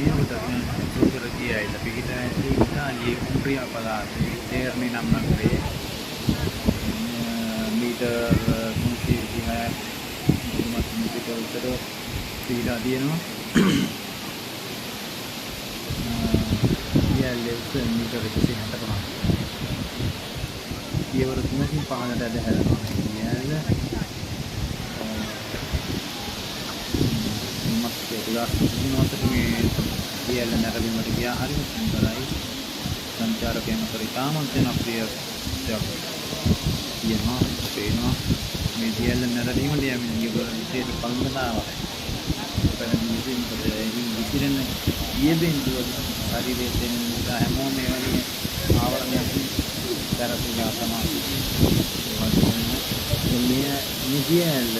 සෝෂියලොජියයි පිටින් ඉතාලියේ කුම්ප්‍රියා පළාතේ තේරණේ නම් නගරේ මීටර් 330 මීටර උතර පිටා තියෙනවා. ඊයල්ලේ මීටර 165. පියවර 3කින් පහළට ඇද හැරෙනවා. ඊයල්ල මත් මේ ඊයල්ල නැරඹීමට ගියා. හරිම සුන්දරයි. සංචාරකයන් අතර ඉතාමත් ජනප්‍රිය තියෙනවා. පේනවා මේ ඊයල්ල නැරඹීමට යමින් විශේෂ පළඳනාවක්. පැහැදිලි විසිරෙන ඊබෙන්දුව ශරීරයේ තියෙන නිසා හැමෝම මේ වගේ ආවරණයක් කරපුවා තමයි. මේ නිදියල්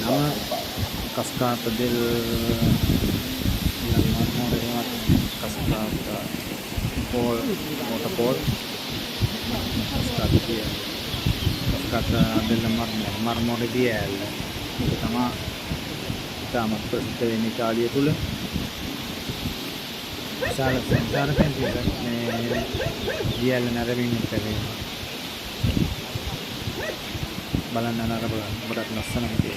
nama Cascata del Cascata Waterfall Cascata del Marmore di El itu sama sama seperti ini Italia tuh lah salah kan dia lenara ini tapi balan nara berat laksana gitu.